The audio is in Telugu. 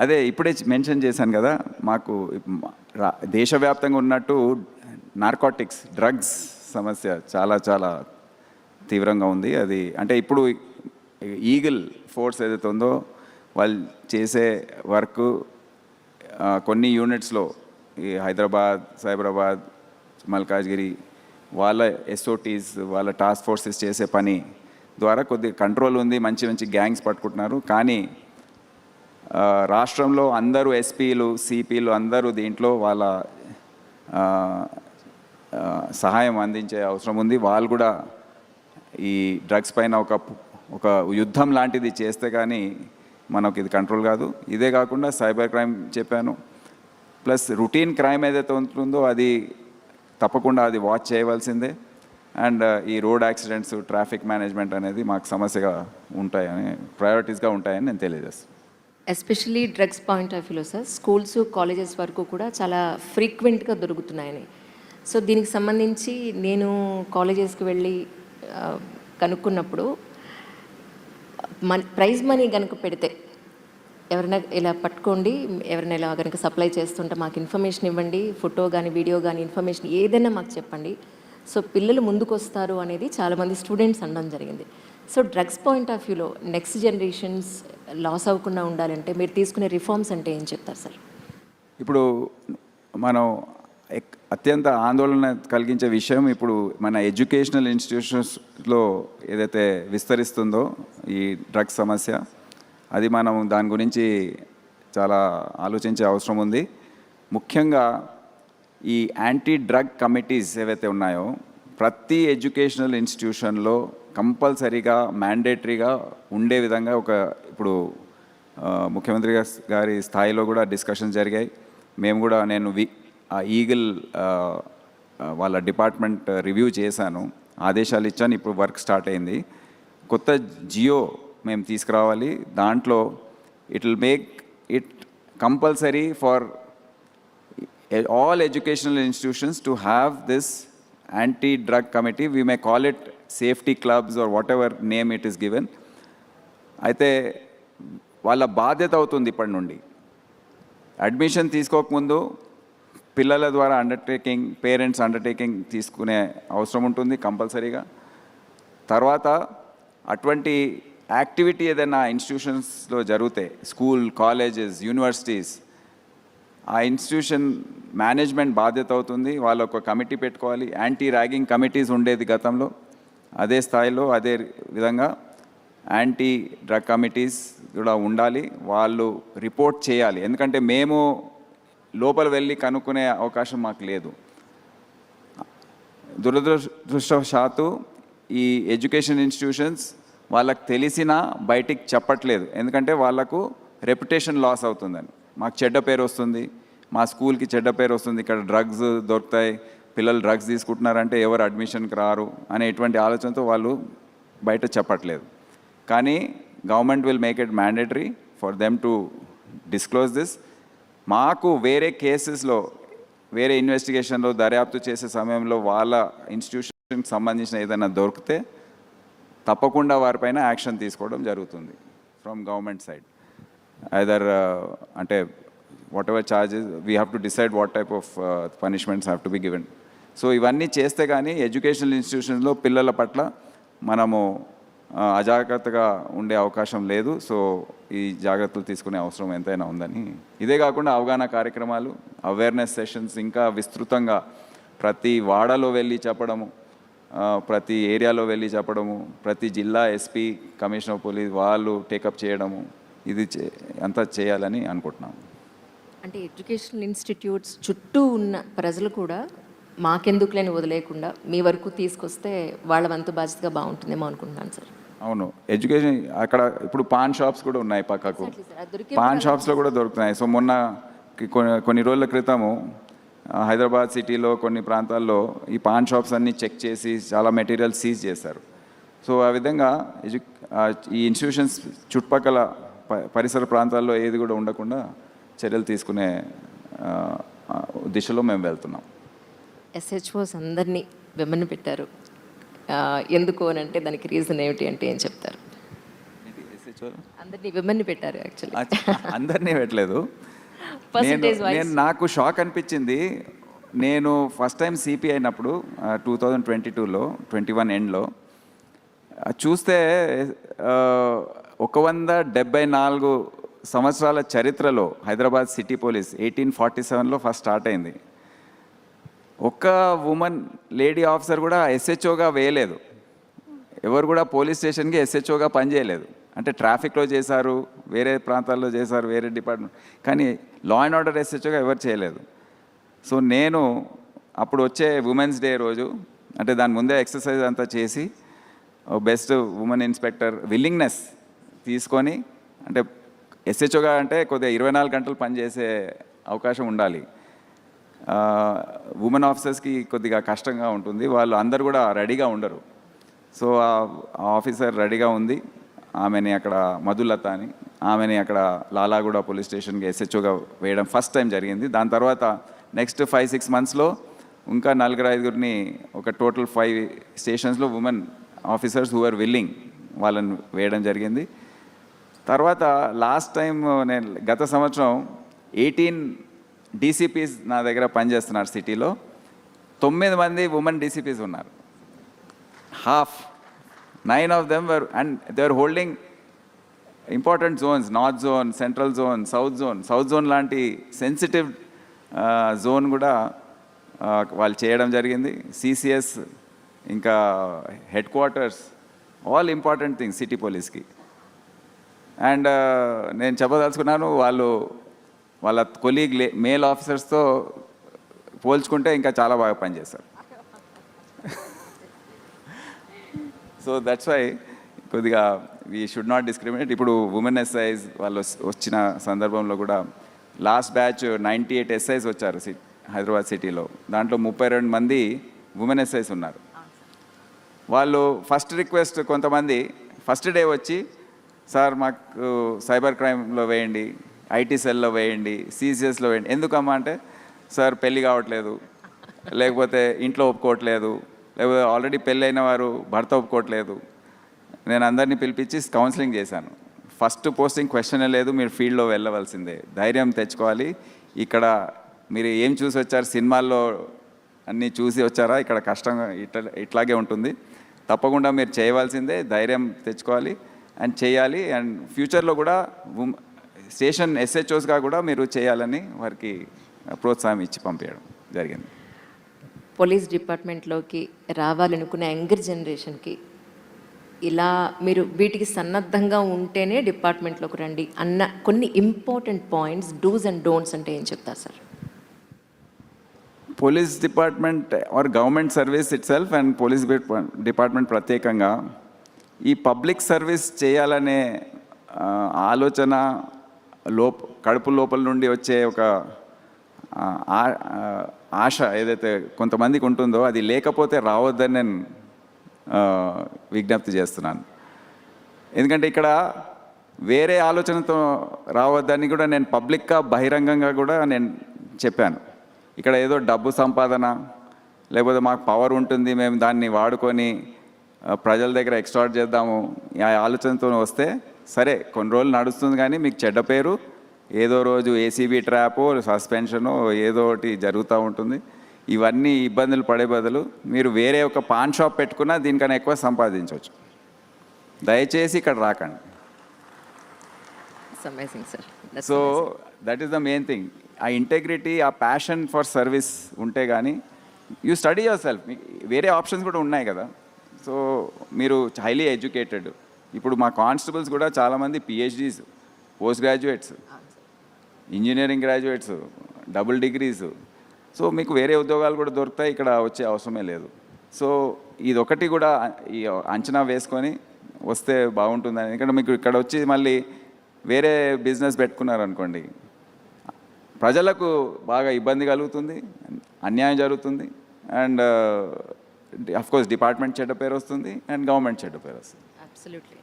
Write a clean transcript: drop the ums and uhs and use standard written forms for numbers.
అదే ఇప్పుడే మెన్షన్ చేశాను కదా, మాకు దేశవ్యాప్తంగా ఉన్నట్టు నార్కోటిక్స్ డ్రగ్స్ సమస్య చాలా చాలా తీవ్రంగా ఉంది. అది అంటే ఇప్పుడు ఈగిల్ ఫోర్స్ ఏదైతే ఉందో వాళ్ళు చేసే వర్క్ కొన్ని యూనిట్స్లో ఈ హైదరాబాద్, సైబరాబాద్, మల్కాజ్గిరి వాళ్ళ ఎస్ఓటీస్ వాళ్ళ టాస్క్ ఫోర్సెస్ చేసే పని ద్వారా కొద్దిగా కంట్రోల్ ఉంది, మంచి మంచి గ్యాంగ్స్ పట్టుకుంటున్నారు. కానీ రాష్ట్రంలో అందరూ ఎస్పీలు, సిపిలు అందరూ దీంట్లో వాళ్ళ సహాయం అందించే అవసరం ఉంది. వాళ్ళు కూడా ఈ డ్రగ్స్ పైన ఒక యుద్ధం లాంటిది చేస్తే కానీ మనకు ఇది కంట్రోల్ కాదు. ఇదే కాకుండా సైబర్ క్రైమ్ చెప్పాను, ప్లస్ రొటీన్ క్రైమ్ ఏదైతే ఉంటుందో అది తప్పకుండా అది వాచ్ చేయవలసిందే. అండ్ ఈ రోడ్ యాక్సిడెంట్స్, ట్రాఫిక్ మేనేజ్మెంట్ అనేది మాకు సమస్యగా ఉంటాయని, ప్రయారిటీస్గా ఉంటాయని నేను తెలియజేస్తాను. ఎస్పెషల్లీ డ్రగ్స్ పాయింట్ ఆఫ్ వ్యూలో సార్, స్కూల్స్, కాలేజెస్ వరకు కూడా చాలా ఫ్రీక్వెంట్గా దొరుకుతున్నాయని. సో దీనికి సంబంధించి నేను కాలేజెస్కి వెళ్ళి కనుక్కున్నప్పుడు ప్రైజ్ మనీ కనుక పెడితే ఎవరైనా ఇలా పట్టుకోండి, ఎవరైనా ఇలా కనుక సప్లై చేస్తుంటే మాకు ఇన్ఫర్మేషన్ ఇవ్వండి, ఫోటో కానీ వీడియో కానీ ఇన్ఫర్మేషన్ ఏదైనా మాకు చెప్పండి, సో పిల్లలు ముందుకు వస్తారు అనేది చాలామంది స్టూడెంట్స్ అనడం జరిగింది. సో డ్రగ్స్ పాయింట్ ఆఫ్ వ్యూలో నెక్స్ట్ జనరేషన్స్ లాస్ అవ్వకుండా ఉండాలంటే మీరు తీసుకునే రిఫార్మ్స్ అంటే ఏం చెప్తారు సార్? ఇప్పుడు మనం అత్యంత ఆందోళన కలిగించే విషయం ఇప్పుడు మన ఎడ్యుకేషనల్ ఇన్స్టిట్యూషన్స్లో ఏదైతే విస్తరిస్తుందో ఈ డ్రగ్స్ సమస్య, అది మనం దాని గురించి చాలా ఆలోచించే అవసరం ఉంది. ముఖ్యంగా ఈ యాంటీ డ్రగ్ కమిటీస్ ఏవైతే ఉన్నాయో ప్రతి ఎడ్యుకేషనల్ ఇన్స్టిట్యూషన్లో కంపల్సరీగా మ్యాండేటరీగా ఉండే విధంగా ఇప్పుడు ముఖ్యమంత్రి గారి స్థాయిలో కూడా డిస్కషన్స్ జరిగాయి. మేము కూడా నేను ఈగిల్ వాళ్ళ డిపార్ట్మెంట్ రివ్యూ చేశాను, ఆదేశాలు ఇచ్చాను. ఇప్పుడు వర్క్ స్టార్ట్ అయింది. కొత్త జియో మేము తీసుకురావాలి. దాంట్లో it will make it compulsory for all educational institutions to have this anti-drug committee. We may call it safety clubs or whatever name it is given. అయితే వాళ్ళ బాధ్యత అవుతుంది ఇప్పటి నుండి. అడ్మిషన్ తీసుకోకముందు పిల్లల ద్వారా పేరెంట్స్ అండర్టేకింగ్ తీసుకునే అవసరం ఉంటుంది కంపల్సరీగా. తర్వాత అటువంటి యాక్టివిటీ ఏదైనా ఇన్స్టిట్యూషన్స్లో జరిగితే, స్కూల్, కాలేజెస్, యూనివర్సిటీస్, ఆ ఇన్స్టిట్యూషన్ మేనేజ్మెంట్ బాధ్యత అవుతుంది. వాళ్ళు ఒక కమిటీ పెట్టుకోవాలి. యాంటీ ర్యాగింగ్ కమిటీస్ ఉండేది గతంలో, అదే స్థాయిలో అదే విధంగా యాంటీ డ్రగ్ కమిటీస్ కూడా ఉండాలి. వాళ్ళు రిపోర్ట్ చేయాలి. ఎందుకంటే మేము లోపల వెళ్ళి కనుక్కునే అవకాశం మాకు లేదు. దురదృష్టవశాత్తు ఈ ఎడ్యుకేషన్ ఇన్స్టిట్యూషన్స్ వాళ్ళకు తెలిసినా బయటికి చెప్పట్లేదు. ఎందుకంటే వాళ్ళకు రెప్యుటేషన్ లాస్ అవుతుందని. మాకు చెడ్డ పేరు వస్తుంది, మా స్కూల్కి చెడ్డ పేరు వస్తుంది, ఇక్కడ డ్రగ్స్ దొరుకుతాయి, పిల్లలు డ్రగ్స్ తీసుకుంటున్నారంటే ఎవరు అడ్మిషన్కి రారు అనే ఇటువంటి ఆలోచనతో వాళ్ళు బయట చెప్పట్లేదు. కానీ government will make it mandatory for them to disclose this. మాకు వేరే కేసెస్లో, వేరే ఇన్వెస్టిగేషన్లో దర్యాప్తు చేసే సమయంలో వాళ్ళ ఇన్స్టిట్యూషన్కి సంబంధించిన ఏదైనా దొరికితే తప్పకుండా వారిపైన యాక్షన్ తీసుకోవడం జరుగుతుంది ఫ్రమ్ గవర్నమెంట్ సైడ్. ఐదర్ అంటే what ever charges we have to decide what type of punishments have to be given. So ఇవన్నీ చేస్తే కానీ ఎడ్యుకేషనల్ ఇన్స్టిట్యూషన్లో పిల్లల పట్ల మనము అజాగ్రత్తగా ఉండే అవకాశం లేదు. సో ఈ జాగ్రత్తలు తీసుకునే అవసరం ఎంతైనా ఉందని. ఇదే కాకుండా అవగాహన కార్యక్రమాలు, అవేర్నెస్ సెషన్స్ ఇంకా విస్తృతంగా ప్రతి వాడలో వెళ్ళి చెప్పడము, ప్రతి ఏరియాలో వెళ్ళి చెప్పడము, ప్రతి జిల్లా ఎస్పీ, కమిషనర్ ఆఫ్ పోలీస్ వాళ్ళు టేకప్ చేయడము, ఇది అంతా చేయాలని అనుకుంటున్నాము. అంటే ఎడ్యుకేషనల్ ఇన్స్టిట్యూట్స్ చుట్టూ ఉన్న ప్రజలు కూడా మాకెందుకులేని వదిలేయకుండా మీ వరకు తీసుకొస్తే వాళ్ళ వంతు బాధ్యతగా బాగుంటుందేమో అనుకుంటున్నాను సార్. అవును, ఎడ్యుకేషన్ అక్కడ ఇప్పుడు పాన్ షాప్స్ కూడా ఉన్నాయి పక్కకు, పాన్ షాప్స్లో కూడా దొరుకుతున్నాయి. సో మొన్న కొన్ని రోజుల క్రితము హైదరాబాద్ సిటీలో కొన్ని ప్రాంతాల్లో ఈ పాన్ షాప్స్ అన్నీ చెక్ చేసి చాలా మెటీరియల్ సీజ్ చేశారు. సో ఆ విధంగా ఈ ఇన్స్టిట్యూషన్స్ చుట్టుపక్కల పరిసర ప్రాంతాల్లో ఏది కూడా ఉండకుండా చర్యలు తీసుకునే దిశలో మేము వెళ్తున్నాం. ఎస్హెచ్ఓస్ అందరినీ విమర్శ పెట్టారు, ఎందుకు అని అంటే దానికి రీజన్ ఏమిటి అంటే ఏం చెప్తారు? కూర్చోరు? అందరినీ విమెన్ని పెట్టారు యాక్చువల్లీ. అందరినీ పెట్టలేదు. పర్సంటేజ్ నేను నాకు షాక్ అనిపించింది. నేను ఫస్ట్ టైం సిపి అయినప్పుడు 2022లో 21 ఎండ్లో చూస్తే 174 సంవత్సరాల చరిత్రలో హైదరాబాద్ సిటీ పోలీస్ 1847లో ఫస్ట్ స్టార్ట్ అయింది. ఒక్క ఉమెన్ లేడీ ఆఫీసర్ కూడా ఎస్హెచ్ఓగా వేయలేదు. ఎవరు కూడా పోలీస్ స్టేషన్కి ఎస్హెచ్ఓగా పనిచేయలేదు. అంటే ట్రాఫిక్లో చేశారు, వేరే ప్రాంతాల్లో చేశారు, వేరే డిపార్ట్మెంట్, కానీ లా అండ్ ఆర్డర్ ఎస్హెచ్ఓగా ఎవరు చేయలేదు. సో నేను అప్పుడు వచ్చే ఉమెన్స్ డే రోజు, అంటే దాని ముందే ఎక్సర్సైజ్ అంతా చేసి బెస్ట్ ఉమెన్ ఇన్స్పెక్టర్ విల్లింగ్నెస్ తీసుకొని, అంటే ఎస్హెచ్ఓగా అంటే కొద్దిగా 24 గంటలు పనిచేసే అవకాశం ఉండాలి. ఉమెన్ ఆఫీసర్స్కి కొద్దిగా కష్టంగా ఉంటుంది, వాళ్ళు అందరు కూడా రెడీగా ఉండరు. సో ఆ ఆఫీసర్ రెడీగా ఉంది. ఆమెని అక్కడ మధులత అని, ఆమెని అక్కడ లాలాగూడ పోలీస్ స్టేషన్కి ఎస్హెచ్ఓగా వేయడం ఫస్ట్ టైం జరిగింది. దాని తర్వాత నెక్స్ట్ 5-6 మంత్స్లో ఇంకా 4-5 ఒక టోటల్ 5 స్టేషన్స్లో women officers who are willing వాళ్ళని వేయడం జరిగింది. తర్వాత లాస్ట్ టైం నేను గత సంవత్సరం 18 డీసీపీస్ నా దగ్గర పనిచేస్తున్నారు సిటీలో. 9 మంది ఉమెన్ డీసీపీస్ ఉన్నారు. Half 9 of them were, and they were holding important zones, north zone, central zone, south zone లాంటి సెన్సిటివ్ జోన్ కూడా వాళ్ళు చేయడం జరిగింది. సిసిఎస్, ఇంకా head quarters, all important things city పోలీస్కి. అండ్ నేను చెప్పదలుచుకున్నాను, వాళ్ళ కొలీగ్ మేల్ ఆఫీసర్స్తో పోల్చుకుంటే ఇంకా చాలా బాగా పనిచేస్తారు. సో దట్స్ వై కొద్దిగా వీ షుడ్ నాట్ డిస్క్రిమినేట్. ఇప్పుడు ఉమెన్ ఎస్ఐస్ వాళ్ళు వచ్చిన సందర్భంలో కూడా లాస్ట్ బ్యాచ్ 98 ఎస్ఐస్ వచ్చారు హైదరాబాద్ సిటీలో. దాంట్లో 32 మంది ఉమెన్ ఎస్ఐస్ ఉన్నారు. వాళ్ళు ఫస్ట్ రిక్వెస్ట్, కొంతమంది ఫస్ట్ డే వచ్చి, సార్ మాకు సైబర్ క్రైమ్లో వేయండి, ఐటీ సెల్లో వేయండి, సిసిఎస్లో వేయండి. ఎందుకమ్మా అంటే, సార్ పెళ్ళి కావట్లేదు, లేకపోతే ఇంట్లో ఒప్పుకోవట్లేదు, లేకపోతే ఆల్రెడీ పెళ్ళైన వారు భర్త ఒప్పుకోవట్లేదు. నేను అందరినీ పిలిపించి కౌన్సిలింగ్ చేశాను. ఫస్ట్ పోస్టింగ్ క్వశ్చనే లేదు, మీరు ఫీల్డ్లో వెళ్ళవలసిందే, ధైర్యం తెచ్చుకోవాలి. ఇక్కడ మీరు ఏం చూసి వచ్చారు, సినిమాల్లో అన్నీ చూసి వచ్చారా, ఇక్కడ కష్టంగా ఇట్లాగే ఉంటుంది, తప్పకుండా మీరు చేయవలసిందే, ధైర్యం తెచ్చుకోవాలి అండ్ చేయాలి. అండ్ ఫ్యూచర్లో కూడా స్టేషన్ ఎస్హెచ్ఓస్గా కూడా మీరు చేయాలని వారికి ప్రోత్సాహం ఇచ్చి పంపించడం జరిగింది. పోలీస్ డిపార్ట్మెంట్లోకి రావాలనుకునే యంగర్ జనరేషన్కి ఇలా మీరు వీటికి సన్నద్ధంగా ఉంటేనే డిపార్ట్మెంట్లోకి రండి అన్న కొన్ని important points, dos and don'ts అంటే ఏం చెప్తారు sir? Police department or government service itself and police department ప్రత్యేకంగా ఈ పబ్లిక్ సర్వీస్ చేయాలనే ఆలోచన కడుపు లోపల నుండి వచ్చే ఒక ఆశ ఏదైతే కొంతమందికి ఉంటుందో, అది లేకపోతే రావద్దని నేను విజ్ఞప్తి చేస్తున్నాను. ఎందుకంటే ఇక్కడ వేరే ఆలోచనతో రావద్దని కూడా నేను పబ్లిక్గా బహిరంగంగా కూడా నేను చెప్పాను. ఇక్కడ ఏదో డబ్బు సంపాదన, లేకపోతే మాకు పవర్ ఉంటుంది, మేము దాన్ని వాడుకొని ప్రజల దగ్గర ఎక్స్ట్రాక్ట్ చేద్దాము, ఆ ఆలోచనతో వస్తే సరే కొన్ని రోజులు నడుస్తుంది, కానీ మీకు చెడ్డ పేరు, ఏదో రోజు ఏసీబీ ట్రాపో సస్పెన్షనో ఏదో ఒకటి జరుగుతూ ఉంటుంది. ఇవన్నీ ఇబ్బందులు పడే బదులు మీరు వేరే ఒక పాన్ షాప్ పెట్టుకున్నా దీనికన్నా ఎక్కువ సంపాదించవచ్చు. దయచేసి ఇక్కడ రాకండి. So that is the main thing. ఆ ఇంటెగ్రిటీ, ఆ ప్యాషన్ ఫర్ సర్వీస్ ఉంటే కానీ యూ స్టడీ యువర్ సెల్ఫ్. వేరే ఆప్షన్స్ కూడా ఉన్నాయి కదా. సో మీరు హైలీ ఎడ్యుకేటెడ్. ఇప్పుడు మా కానిస్టేబుల్స్ కూడా చాలామంది PhDs, post graduates, engineering graduates, double degrees. So మీకు వేరే ఉద్యోగాలు కూడా దొరుకుతాయి, ఇక్కడ వచ్చే అవసరమే లేదు. సో ఇదొకటి కూడా ఈ అంచనా వేసుకొని వస్తే బాగుంటుందని. ఎందుకంటే మీకు ఇక్కడ వచ్చి మళ్ళీ వేరే బిజినెస్ పెట్టుకున్నారనుకోండి, ప్రజలకు బాగా ఇబ్బంది కలుగుతుంది, అన్యాయం జరుగుతుంది, అండ్ అఫ్కోర్స్ డిపార్ట్మెంట్ చెడ్డ పేరు వస్తుంది అండ్ గవర్నమెంట్ చెడ్డ పేరు వస్తుంది. అబ్సల్యూట్లీ.